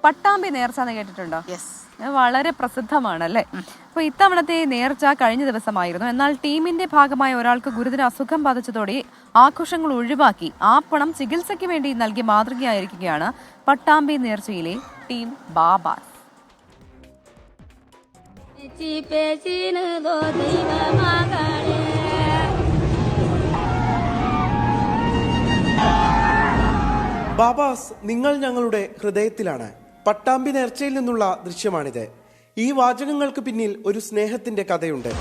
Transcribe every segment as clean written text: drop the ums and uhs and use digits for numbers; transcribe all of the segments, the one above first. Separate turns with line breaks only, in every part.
പട്ടാമ്പി നേർച്ച എന്ന് കേട്ടിട്ടുണ്ടോ? വളരെ പ്രസിദ്ധമാണല്ലേ. അപ്പൊ ഇത്തവണത്തെ നേർച്ച കഴിഞ്ഞ ദിവസമായിരുന്നു. എന്നാൽ ടീമിന്റെ ഭാഗമായ ഒരാൾക്ക് ഗുരുതര അസുഖം ബാധിച്ചതോടെ ആഘോഷങ്ങൾ ഒഴിവാക്കി ആ പണം ചികിത്സയ്ക്ക് വേണ്ടി നൽകി മാതൃകയായിരിക്കുകയാണ് പട്ടാമ്പി നേർച്ചയിലെ ടീം ബാബാസ്.
ബാബാസ്, നിങ്ങൾ ഞങ്ങളുടെ ഹൃദയത്തിലാണ്. പട്ടാമ്പി നേർച്ചയിൽ നിന്നുള്ള ദൃശ്യമാണിത്. ഈ വാചകങ്ങൾക്ക് പിന്നിൽ ഒരു സ്നേഹത്തിന്റെ കഥയുണ്ട്.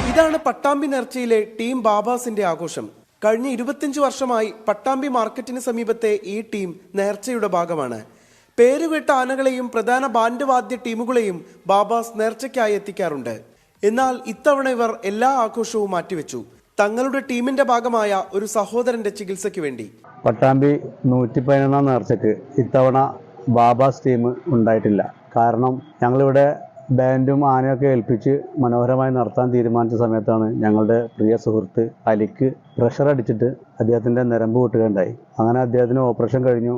ഇതാണ് പട്ടാമ്പി നേർച്ചയിലെ ടീം ബാബാസിന്റെ ആഘോഷം. കഴിഞ്ഞ 25 വർഷമായി പട്ടാമ്പി മാർക്കറ്റിന് സമീപത്തെ ഈ ടീം നേർച്ചയുടെ ഭാഗമാണ്. പേരുകെട്ട ആനകളെയും പ്രധാന ബാൻഡ് വാദ്യ ടീമുകളെയും ബാബാസ് നേർച്ചയ്ക്കായി എത്തിക്കാറുണ്ട്. എന്നാൽ ഇത്തവണ ഇവർ എല്ലാ ആഘോഷവും മാറ്റിവെച്ചു, തങ്ങളുടെ ടീമിന്റെ ഭാഗമായ ഒരു സഹോദരന്റെ ചികിത്സയ്ക്ക് വേണ്ടി.
പട്ടാമ്പി 111 നേർച്ചയ്ക്ക് ഇത്തവണ ബാബാസ് ടീം ഉണ്ടായിട്ടില്ല. കാരണം ഞങ്ങളിവിടെ ബാൻഡും ആനയൊക്കെ ഏൽപ്പിച്ച് മനോഹരമായി നടത്താൻ തീരുമാനിച്ച സമയത്താണ് ഞങ്ങളുടെ പ്രിയ സുഹൃത്ത് അലിക്ക് പ്രഷർ അടിച്ചിട്ട് അദ്ദേഹത്തിൻ്റെ നരമ്പ് പൊട്ടുകയുണ്ടായി. അങ്ങനെ അദ്ദേഹത്തിന് ഓപ്പറേഷൻ കഴിഞ്ഞു.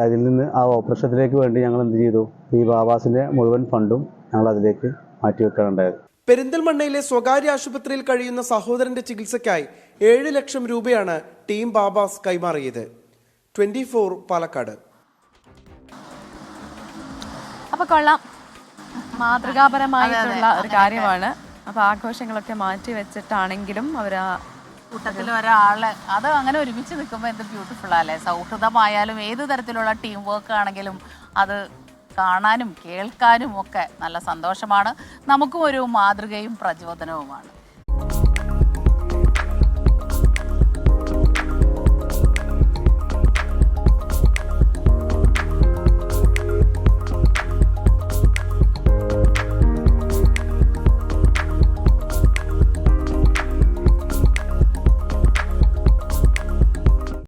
അതിൽ നിന്ന് ആ ഓപ്പറേഷത്തിലേക്ക് വേണ്ടി ഞങ്ങൾ എന്ത് ചെയ്തു, ഈ ബാബാസിൻ്റെ മുഴുവൻ ഫണ്ടും ഞങ്ങൾ അതിലേക്ക് മാറ്റിവെക്കാനുണ്ടായത്.
പെരിന്തൽമണ്ണയിലെ സ്വകാര്യ ആശുപത്രിയിൽ കഴിയുന്ന സഹോദരന്റെ ചികിത്സയ്ക്കായി 7 ലക്ഷം രൂപയാണ് ടീം ബാബാസ് കൈമാറിയത്. 24 പാലക്കാട്.
അപ്പൊ കൊള്ളാം, മാതൃകാപരമായിട്ടുള്ള ഒരു കാര്യമാണ്. അപ്പൊ ആഘോഷങ്ങളൊക്കെ മാറ്റി വെച്ചിട്ടാണെങ്കിലും അവർ ആ
കൂട്ടത്തിൽ ഒരാളെ അത് അങ്ങനെ ഒരുമിച്ച് നിൽക്കുമ്പോൾ എന്ത് ബ്യൂട്ടിഫുൾ അല്ലേ. സൗഹൃദമായാലും ഏത് തരത്തിലുള്ള ടീം വർക്ക് ആണെങ്കിലും അത് കാണാനും കേൾക്കാനും ഒക്കെ നല്ല സന്തോഷമാണ്. നമുക്കും ഒരു മാതൃകയും പ്രചോദനവുമാണ്.